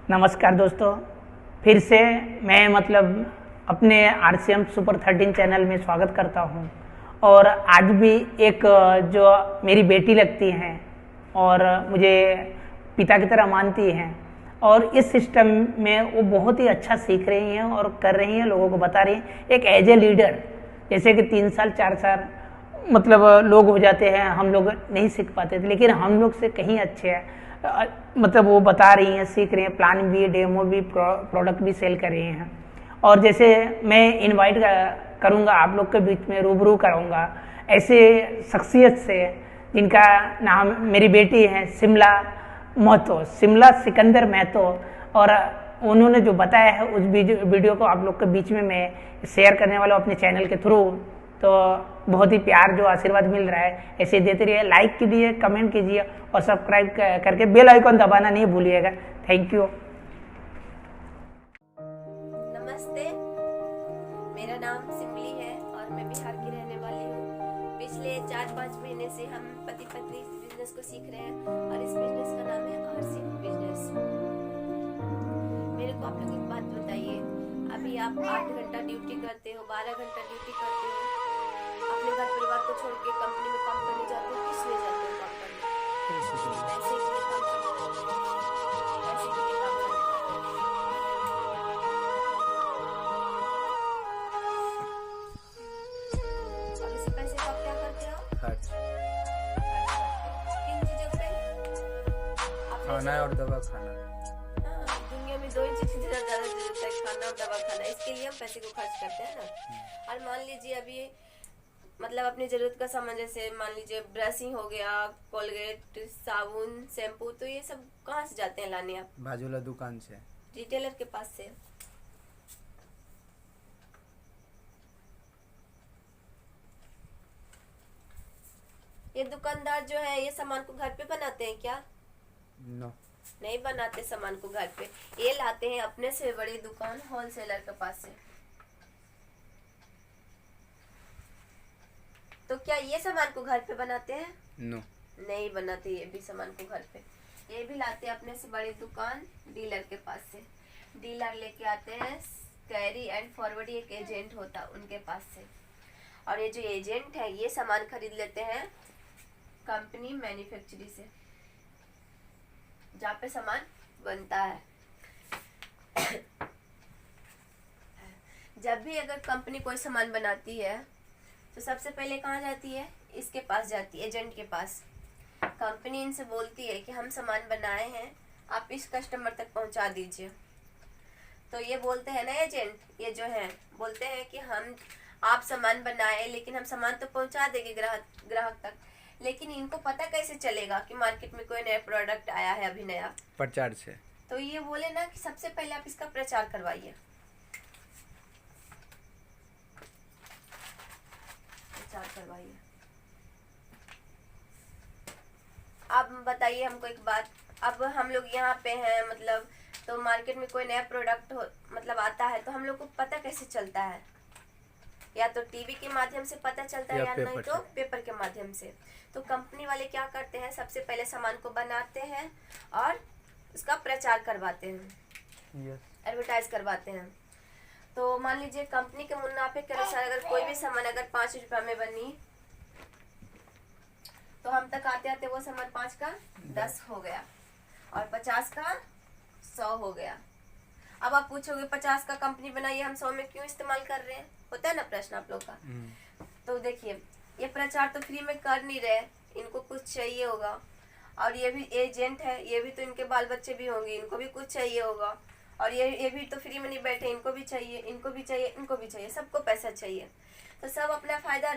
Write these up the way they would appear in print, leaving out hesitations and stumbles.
नमस्कार दोस्तों, फिर से मैं अपने RCM सुपर 13 चैनल में स्वागत करता हूं। और आज भी एक जो मेरी बेटी लगती हैं और मुझे पिता की तरह मानती हैं और इस सिस्टम में वो बहुत ही अच्छा सीख रही हैं और कर रही हैं, लोगों को बता रही हैं। एक एज ए लीडर, जैसे कि 3 साल 4 साल लोग हो जाते हैं, हम लोग नहीं सीख पाते थे, लेकिन हम लोग से कहीं अच्छे हैं। वो बता रही हैं, सीख रही हैं, प्लान भी, डेमो भी, प्रोडक्ट भी सेल कर रही हैं। और जैसे मैं इनवाइट करूंगा आप लोग के बीच में, रूबरू कराऊंगा ऐसे शख्सियत से जिनका नाम मेरी बेटी है शिमला महतो, शिमला सिकंदर महतो। और उन्होंने जो बताया है उस वीडियो को आप लोग के बीच में मैं शेयर करने वाला हूँ अपने चैनल के थ्रू। तो बहुत ही प्यार जो आशीर्वाद मिल रहा है ऐसे देते रहिए, लाइक कीजिए, कमेंट कीजिए और सब्सक्राइब करके बेल आइकन दबाना नहीं भूलिएगा। Thank you. नमस्ते, मेरा नाम सिमली है और मैं बिहार की रहने वाली हूँ। पिछले 4-5 महीने से हम पति पत्नी इस बिजनेस को सीख रहे हैं और इस बिजनेस का नाम है RC बिजनेस। मेरे को आप लोग एक बात बताइए, अभी आप 8 घंटा ड्यूटी करते हो, 12 घंटा ड्यूटी करते हो, अपने घर परिवार को छोड़ के कंपनी में काम करने जाते हो, किस लिए जाते हो काम करने? पैसे के लिए काम करने जाते हो, पैसे के लिए काम करने जाते हो। और इसी पैसे का क्या करते हो? खर्च खर्च करते हो। किन चीजों पे? अपने खाना और दवा खाना। हाँ, दुनिया में 2 ही चीज की ज्यादा जरूरत है, खाना और दवा खाना। इसके लिए हम पैसे को खर्च करते हैं ना। और मान लीजिए अभी अपनी जरूरत का सामान, जैसे मान लीजिए ब्रशिंग हो गया, कोलगेट, साबुन, शैम्पू, तो ये सब कहाँ से जाते हैं लाने आप? बाजूला दुकान से। रिटेलर के पास से। ये दुकानदार जो है ये सामान को घर पे बनाते हैं क्या? नो, नहीं बनाते सामान को घर पे, ये लाते हैं अपने से बड़ी दुकान होलसेलर के पास से। तो क्या ये सामान को घर पे बनाते हैं? नो, नहीं बनाते ये भी सामान को घर पे। ये भी लाते हैं अपने से बड़ी दुकान डीलर के पास से। डीलर लेके आते हैं, कैरी एंड फॉरवर्ड एक एजेंट होता है उनके पास से। और ये जो एजेंट है ये सामान खरीद लेते हैं कंपनी मैन्युफैक्चरिंग से, जहाँ पे सामान बनता है। जब भी अगर कंपनी कोई सामान बनाती है तो सबसे पहले कहाँ जाती है? इसके पास जाती है, एजेंट के पास। कंपनी इनसे बोलती है कि हम सामान बनाए हैं, आप इस कस्टमर तक पहुंचा दीजिए। तो ये बोलते हैं ना एजेंट, ये जो है बोलते हैं कि आप सामान बनाए, लेकिन हम सामान तो पहुंचा देंगे ग्राहक तक, लेकिन इनको पता कैसे चलेगा कि मार्केट में कोई नया प्रोडक्ट आया है अभी नया? प्रचार से। तो ये बोले ना कि सबसे पहले आप इसका प्रचार करवाइए। करवाइए। अब बताइए हमको एक बात, अब हम लोग यहाँ पे हैं तो मार्केट में कोई नया प्रोडक्ट आता है तो हम लोग को पता कैसे चलता है? या तो टीवी के माध्यम से पता चलता है या नहीं तो पेपर के माध्यम से। तो कंपनी वाले क्या करते हैं, सबसे पहले सामान को बनाते हैं और उसका प्रचार करवाते हैं, एडवर्टाइज करवाते हैं। तो मान लीजिए कंपनी के मुनाफे के अनुसार अगर कोई भी सामान अगर 5 रुपया में बनी तो हम तक आते आते वो सामान 5 का 10 हो गया और 50 का 100 हो गया। अब आप पूछोगे 50 का कंपनी बनाई है, हम 100 में क्यों इस्तेमाल कर रहे हैं? होता है ना प्रश्न आप लोग का। तो देखिए, ये प्रचार तो फ्री में कर नहीं रहे, इनको कुछ चाहिए होगा। और ये भी एजेंट है, ये भी तो इनके बाल बच्चे भी होंगे, इनको भी कुछ चाहिए होगा। और ये भी तो फ्री में नहीं बैठे, इनको भी चाहिए, इनको भी चाहिए, इनको भी चाहिए, सबको पैसा चाहिए। तो सब अपना फायदा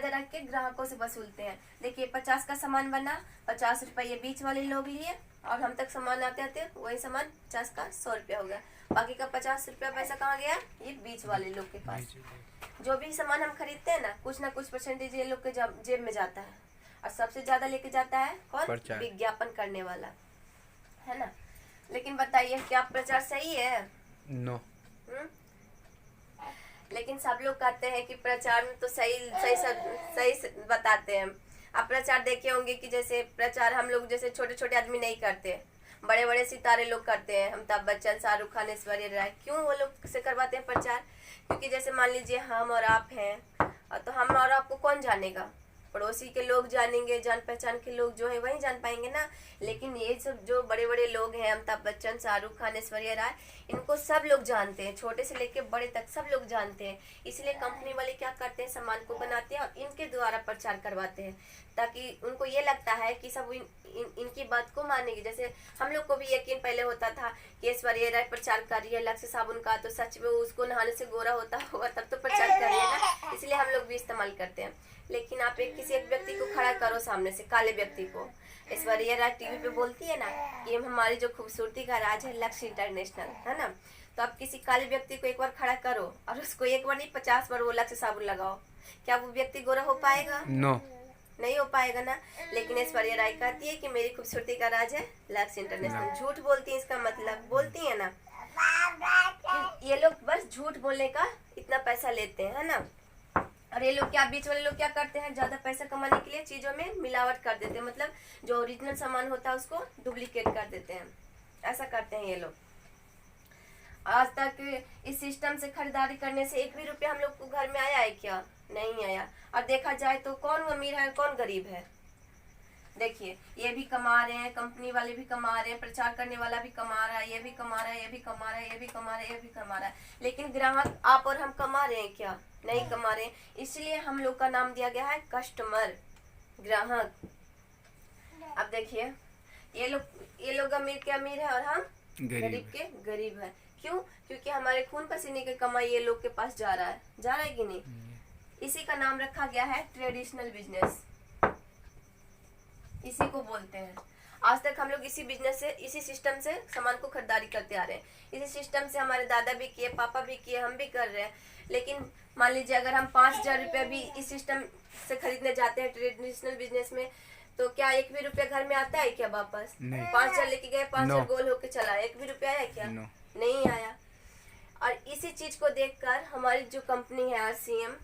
रख के ग्राहकों से वसूलते हैं। देखिए 50 का सामान बना, 50 रुपया ये बीच वाले लोग लिए और हम तक सामान आते आते वही सामान 50 का 100 रुपया हो गया। बाकी का 50 रुपया पैसा कहाँ गया? ये बीच वाले लोग के पास। जो भी सामान हम खरीदते हैं ना कुछ परसेंटेज ये लोग के जेब में जाता है। और सबसे ज्यादा लेके जाता है कौन? विज्ञापन करने वाला, है ना। लेकिन बताइए क्या प्रचार सही है? नो। लेकिन सब लोग कहते हैं कि प्रचार में तो सही बताते हैं। आप प्रचार देखे होंगे कि जैसे प्रचार हम लोग जैसे छोटे छोटे आदमी नहीं करते, बड़े बड़े सितारे लोग करते हैं, अमिताभ बच्चन, शाहरुख खान, ऐश्वर्या राय। क्यों वो लोग से करवाते हैं प्रचार? क्योंकि जैसे मान लीजिए हम और आप हैं, तो हम और आपको कौन जानेगा? पड़ोसी के लोग जानेंगे, जान पहचान के लोग जो है वही जान पाएंगे ना। लेकिन ये सब जो बड़े बड़े लोग हैं, अमिताभ बच्चन, शाहरुख खान, ऐश्वर्या राय, इनको सब लोग जानते हैं, छोटे से लेके बड़े तक सब लोग जानते हैं। इसलिए कंपनी वाले क्या करते हैं, सामान को बनाते हैं और इनके द्वारा प्रचार करवाते हैं, ताकि उनको ये लगता है कि सब इनकी बात को मानेंगे। जैसे हम लोग को भी यकीन पहले होता था कि ऐश्वर्या राय प्रचार कर रही है लक्ष्य साबुन का, तो सच में उसको नहाने से गोरा होता होगा तब तो प्रचार कर रही है ना, इसलिए हम लोग भी इस्तेमाल करते हैं। लेकिन आप किसी एक व्यक्ति को खड़ा करो सामने से, काले व्यक्ति को। ऐश्वर्या राय टीवी पे बोलती है ना कि हमारी जो खूबसूरती का राज है लक्ष्य इंटरनेशनल, है ना। तो आप किसी काले व्यक्ति को एक बार खड़ा करो और उसको एक बार नहीं 50 बार वो लक्ष्य साबुन लगाओ, क्या वो व्यक्ति गोरा हो पाएगा? नो, नहीं हो पाएगा ना। लेकिन ऐश्वर्या राय कहती है कि मेरी खूबसूरती का राज है लक्ष्य इंटरनेशनल। झूठ बोलती है, इसका मतलब बोलती है ना। ये लोग बस झूठ बोलने का इतना पैसा लेते हैं, है ना। और ये लोग क्या, बीच वाले लोग क्या करते हैं, ज्यादा पैसा कमाने के लिए चीजों में मिलावट कर देते हैं, मतलब जो ओरिजिनल सामान होता है उसको डुप्लीकेट कर देते हैं। ऐसा करते हैं ये लोग। आज तक इस सिस्टम से खरीदारी करने से एक भी रुपया हम लोग को घर में आया है क्या? नहीं आया। और देखा जाए तो कौन अमीर है कौन गरीब है? देखिए, ये भी कमा रहे हैं, कंपनी वाले भी कमा रहे हैं, प्रचार करने वाला भी कमा रहा है, ये भी कमा रहा है, ये भी कमा रहा है, ये भी कमा रहा है, ये भी कमा रहा है। लेकिन ग्राहक आप और हम कमा रहे हैं क्या? नहीं कमा रहे हैं। इसलिए हम लोग का नाम दिया गया है कस्टमर, ग्राहक। अब देखिए, ये लोग अमीर के अमीर है और हम गरीब के गरीब है। क्यों? क्योंकि हमारे खून पसीने की कमाई ये लोग के पास जा रहा है कि नहीं? इसी का नाम रखा गया है ट्रेडिशनल बिजनेस, इसी को बोलते हैं। आज तक हम लोग इसी बिजनेस से, इसी सिस्टम से सामान को खरीदारी करते आ रहे हैं। इसी सिस्टम से हमारे दादा भी किए, पापा भी किए, हम भी कर रहे हैं। लेकिन मान लीजिए अगर हम 5000 रुपया भी इस सिस्टम से खरीदने जाते हैं ट्रेडिशनल बिजनेस में, तो क्या एक भी रुपया घर में आता है क्या वापस? 5000 लेके गए, 5000 गोल होके चला, एक भी रुपया आया क्या? नहीं आया। और इसी चीज को देखकर हमारी जो कंपनी है आरसीएम,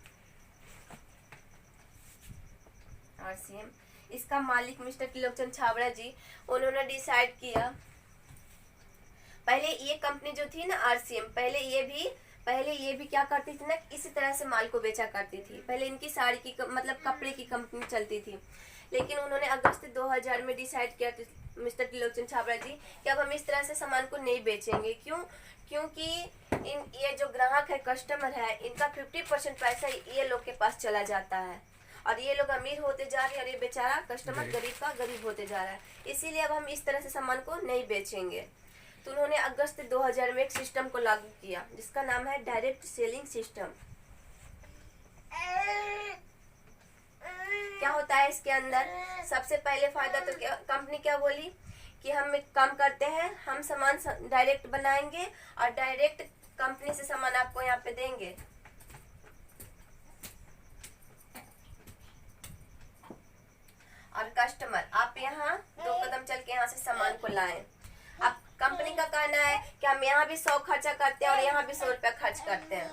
इसका मालिक मिस्टर त्रिलोचन छाबड़ा जी, उन्होंने डिसाइड किया। पहले ये कंपनी जो थी ना आरसीएम, पहले ये भी क्या करती थी ना, इसी तरह से माल को बेचा करती थी। पहले इनकी साड़ी की मतलब कपड़े की कंपनी चलती थी। लेकिन उन्होंने अगस्त 2000 में डिसाइड किया मिस्टर त्रिलोचन छाबड़ा जी कि अब हम इस तरह से सामान को नहीं बेचेंगे। क्यों? क्योंकि ये जो ग्राहक है, कस्टमर है, इनका 50% पैसा ये लोग के पास चला जाता है और ये लोग अमीर होते जा रहे हैं और ये बेचारा कस्टमर गरीब का गरीब होते जा रहा है। इसीलिए अब हम इस तरह से सामान को नहीं बेचेंगे। तो उन्होंने अगस्त 2000 में एक सिस्टम को लागू किया जिसका नाम है डायरेक्ट सेलिंग सिस्टम। क्या होता है इसके अंदर? सबसे पहले फायदा तो कंपनी क्या बोली कि हम एक काम करते हैं, हम सामान डायरेक्ट बनाएंगे और डायरेक्ट कंपनी से सामान आपको यहाँ पे देंगे। और कस्टमर आप यहाँ 2 कदम चल के यहाँ से सामान को लाएं। अब कंपनी का कहना है कि हम यहाँ भी 100 खर्चा करते हैं और यहाँ भी 100 रुपया खर्च करते हैं।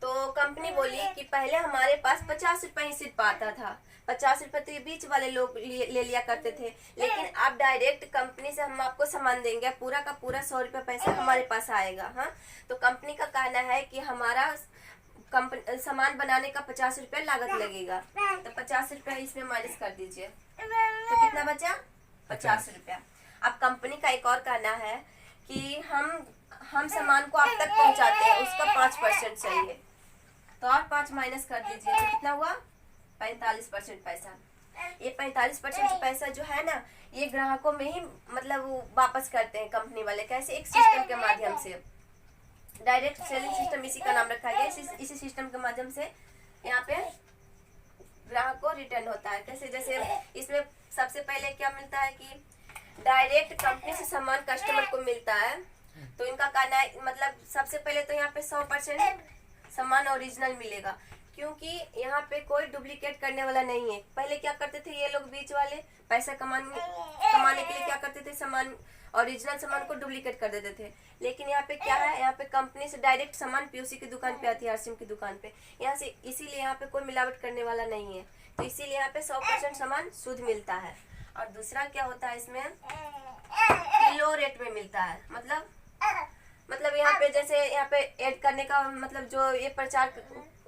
तो कंपनी बोली कि पहले हमारे पास 50 रुपए ही सिर्फ आता था, 50 रुपए तो बीच वाले लोग ले लिया करते थे। लेकिन अब डायरेक्ट कंपनी से हम आपको सामान देंगे, पूरा का पूरा 100 रुपया पैसा हमारे पास आएगा। हाँ, तो कंपनी का कहना है कि हमारा सामान बनाने का 50 रुपया लागत लगेगा, तो 50 रुपया इसमें माइनस कर दीजिए, तो कितना बचा? 50 रुपया। अब कंपनी का एक और कहना है कि हम सामान को आप तक पहुंचाते हैं, उसका 5% चाहिए, तो और 5 माइनस कर दीजिए, तो कितना हुआ? 45% पैसा। ये 45% पैसा जो है ना, ये ग्राहकों में ही मतलब वो वापस करते हैं कंपनी वाले। कैसे? एक सिस्टम के माध्यम से, डायरेक्ट सेलिंग सिस्टम इसी का नाम रखा गया। इसी सिस्टम के माध्यम से यहाँ पे ग्राहक को रिटर्न होता है। कैसे? जैसे इसमें सबसे पहले क्या मिलता है कि डायरेक्ट कंपनी से सामान कस्टमर को मिलता है। तो इनका कहना है मतलब सबसे पहले तो यहाँ पे 100% सामान ओरिजिनल मिलेगा, क्योंकि यहाँ पे कोई डुप्लीकेट करने वाला नहीं है। पहले क्या करते थे ये लोग बीच वाले, पैसा कमाने के लिए क्या करते थे, सामान ओरिजिनल सामान को डुप्लीकेट कर देते थे। लेकिन यहाँ पे क्या है, यहाँ पे कंपनी से डायरेक्ट सामान पीयूसी की दुकान पे आती है, आरसीएम की दुकान पे, यहाँ से, इसीलिए यहाँ पे कोई मिलावट करने वाला नहीं है। तो इसीलिए यहाँ पे 100% सामान शुद्ध मिलता है। और दूसरा क्या होता है इसमें, लो रेट में मिलता है। मतलब यहाँ पे जैसे यहाँ पे ऐड करने का मतलब जो ये प्रचार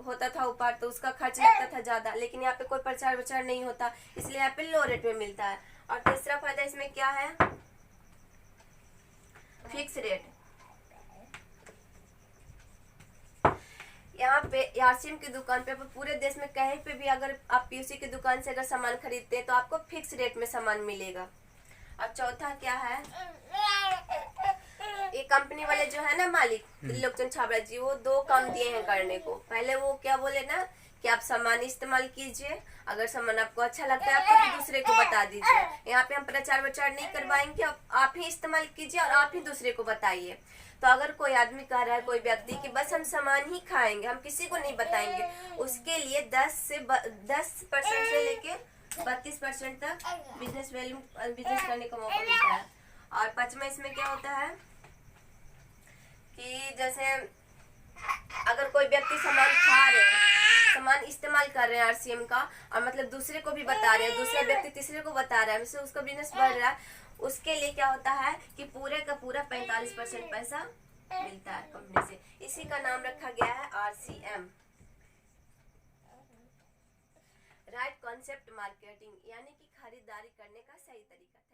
होता था ऊपर, तो उसका खर्च लगता था ज्यादा, लेकिन यहाँ पे कोई प्रचार विचार नहीं होता, इसलिए यहाँ पे लो रेट में मिलता है। और तीसरा फायदा इसमें क्या है, फिक्स रेट। यहाँ पे आरसीएम की दुकान पे पूरे देश में कहीं पे भी अगर आप पीयूसी की दुकान से अगर सामान खरीदते हैं तो आपको फिक्स रेट में सामान मिलेगा। और चौथा क्या है, ये कंपनी वाले जो है ना मालिक त्रिलोकचंद छाबड़ा जी, वो 2 काम दिए हैं करने को। पहले वो क्या बोले ना कि आप सामान इस्तेमाल कीजिए, अगर सामान आपको अच्छा लगता है आप तो दूसरे को बता दीजिए। यहाँ पे हम प्रचार विचार नहीं करवाएंगे, आप ही इस्तेमाल कीजिए और आप ही दूसरे को बताइए। तो अगर कोई आदमी कह रहा है, कोई व्यक्ति कि बस हम सामान ही खाएंगे, हम किसी को नहीं बताएंगे, उसके लिए 10% से लेके 32% तक बिजनेस करने का मौका मिलता है। और 5वां इसमें क्या होता है कि जैसे अगर कोई व्यक्ति सामान खा रहे हैं, सामान इस्तेमाल कर रहे हैं आरसीएम का, और मतलब दूसरे को भी बता रहे हैं, दूसरा व्यक्ति तीसरे को बता रहा है, वैसे उसका बिजनेस बढ़ रहा है, उसके लिए क्या होता है कि पूरे का पूरा 45% पैसा मिलता है कंपनी से। इसी का नाम रखा गया है आरसीएम, राइट कॉन्सेप्ट मार्केटिंग, यानी कि खरीदारी करने का सही तरीका।